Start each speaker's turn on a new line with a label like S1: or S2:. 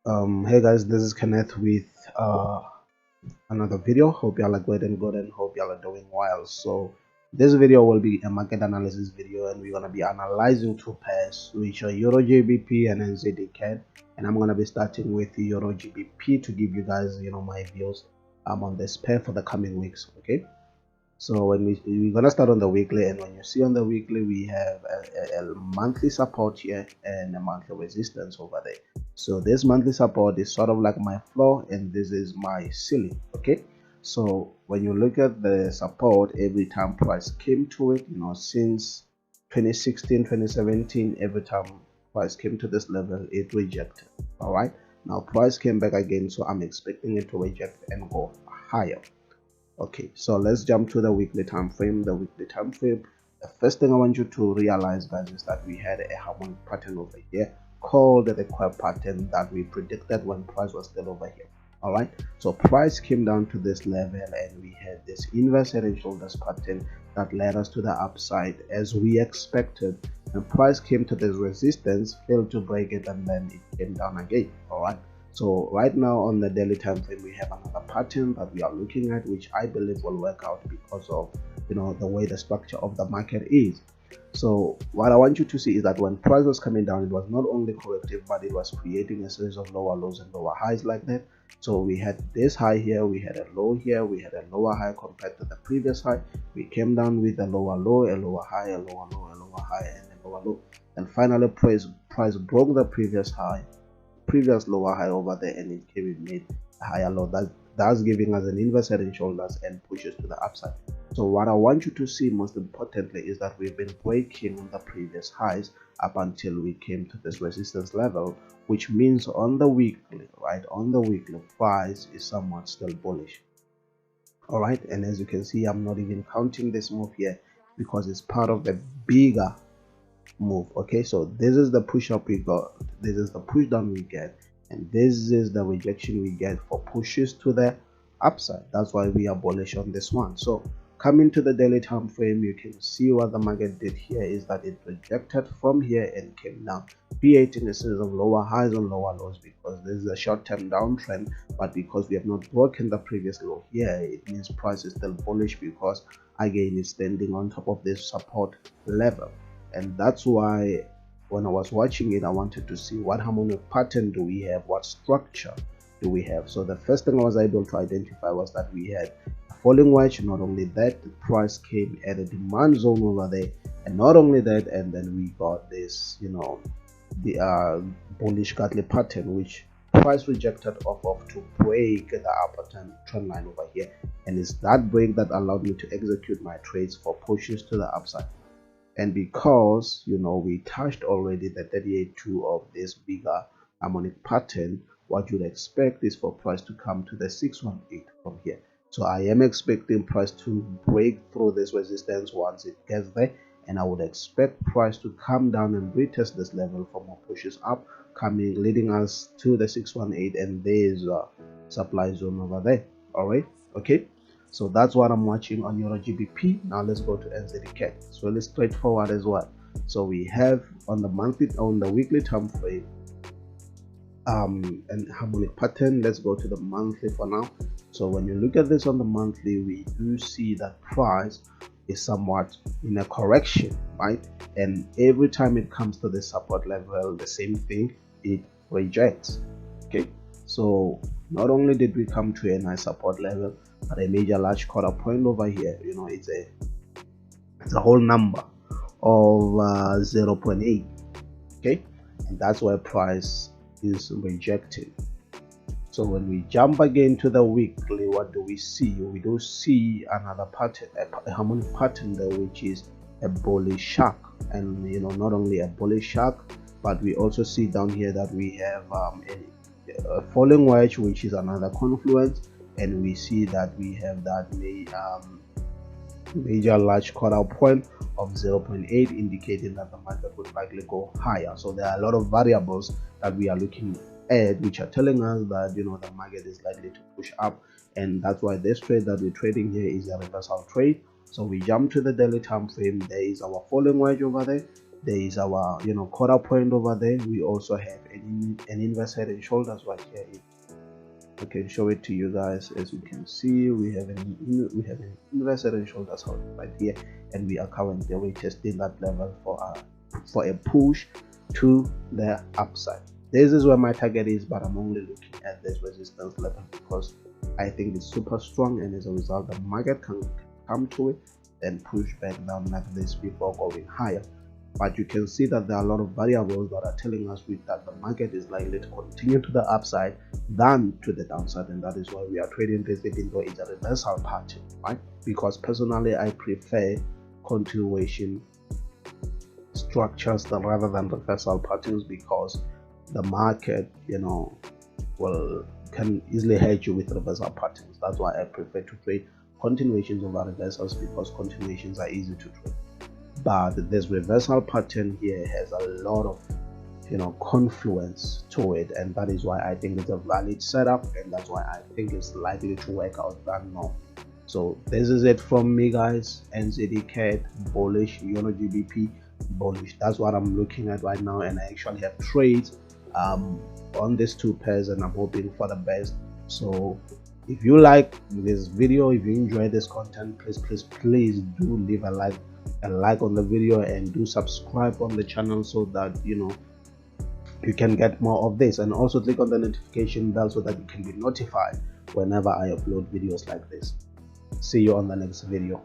S1: Hey guys, this is Kenneth with another video. Hope y'all are good and hope y'all are doing well. So this video will be a market analysis video, and we're gonna be analyzing two pairs, which are Eurgbp and Nzdcad. And I'm gonna be starting with the Eurgbp to give you guys, my views on this pair for the coming weeks. Okay. So when we're gonna start on the weekly, and when you see on the weekly, we have a monthly support here and a monthly resistance over there. So this monthly support is sort of like my floor, and this is my ceiling. Okay. So when you look at the support, every time price came to it, since 2016, 2017, every time price came to this level, it rejected. All right. Now price came back again, so I'm expecting it to reject and go higher. Okay, so let's jump to the weekly time frame. The weekly time frame, the first thing I want you to realize, guys, is that we had a harmonic pattern over here called the curve pattern that we predicted when price was still over here. All right, so price came down to this level and we had this inverse head and shoulders pattern that led us to the upside as we expected. And price came to this resistance, failed to break it, and then it came down again. All right, so right now on the daily time frame, we have another pattern that we are looking at, which I believe will work out because of the way the structure of the market is. So what I want you to see is that when price was coming down, it was not only corrective, but it was creating a series of lower lows and lower highs like that. So we had this high here, we had a low here, we had a lower high compared to the previous high. We came down with a lower low, a lower high, a lower low, a lower high, and a lower low. And finally price broke the previous lower high over there, and it came and made a higher low. That's giving us an inverse head and shoulders and pushes to the upside. So what I want you to see most importantly is that we've been breaking the previous highs up until we came to this resistance level, which means on the weekly, right, on the weekly, price is somewhat still bullish. All right, and as you can see, I'm not even counting this move here because it's part of the bigger move. Okay, so this is the push up we got, this is the push down we get, and this is the rejection we get for pushes to the upside. That's why we are bullish on this one. So coming to the daily time frame, you can see what the market did here is that it rejected from here and came down, creating a series of lower highs and lower lows because this is a short-term downtrend. But because we have not broken the previous low here, it means price is still bullish because again it's standing on top of this support level. And that's why when I was watching it, I wanted to see what harmonic pattern do we have, what structure do we have. So the first thing I was able to identify was that we had a falling wedge. Not only that, the price came at a demand zone over there, and not only that, and then we got this the bullish Gartley pattern, which price rejected off of to break the upper trend line over here, and it's that break that allowed me to execute my trades for pushes to the upside. And because we touched already the 38.2 of this bigger harmonic pattern, what you'd expect is for price to come to the 618 from here. So I am expecting price to break through this resistance once it gets there, and I would expect price to come down and retest this level for more pushes up, coming leading us to the 618, and there's a supply zone over there. All right, okay. So that's what I'm watching on Eurgbp. Now let's go to Nzdcad. It's really straightforward as well. So we have on the weekly time frame and harmonic pattern. Let's go to the monthly for now. So when you look at this on the monthly, we do see that price is somewhat in a correction, right? And every time it comes to the support level, the same thing, it rejects. Okay, so not only did we come to a nice support level, but a major large quarter point over here, it's a whole number of 0.8. Okay, and that's why price is rejecting. So when we jump again to the weekly, what do we see? We do see another pattern, a harmonic pattern there, which is a bullish shark. And not only a bullish shark, but we also see down here that we have a falling wedge, which is another confluence, and we see that we have that major large quarter point of 0.8, indicating that the market would likely go higher. So there are a lot of variables that we are looking at which are telling us that the market is likely to push up, and that's why this trade that we're trading here is a reversal trade. So we jump to the daily time frame. There is our falling wedge over there, There is our quarter point over there. We also have an inverse head and shoulders right here. I can show it to you guys. As you can see, we have an inverse head and shoulders right here, and we are currently retesting that level for a push to the upside. This is where my target is, but I'm only looking at this resistance level because I think it's super strong, and as a result the market can come to it and push back down like this before going higher. But you can see that there are a lot of variables that are telling us that the market is likely to continue to the upside than to the downside, and that is why we are trading this even though it's a reversal pattern, right? Because personally I prefer continuation structures rather than reversal patterns, because the market can easily hurt you with reversal patterns. That's why I prefer to trade continuations over reversals, because continuations are easy to trade. But this reversal pattern here has a lot of confluence to it, and that is why I think it's a valid setup, and that's why I think it's likely to work out than not. So this is it from me, guys. Nzdcad bullish, Eurgbp bullish. That's what I'm looking at right now, and I actually have trades on these two pairs, and I'm hoping for the best. So if you like this video, if you enjoy this content, please do leave a like on the video, and do subscribe on the channel so that you can get more of this, and also click on the notification bell so that you can be notified whenever I upload videos like this. See you on the next video.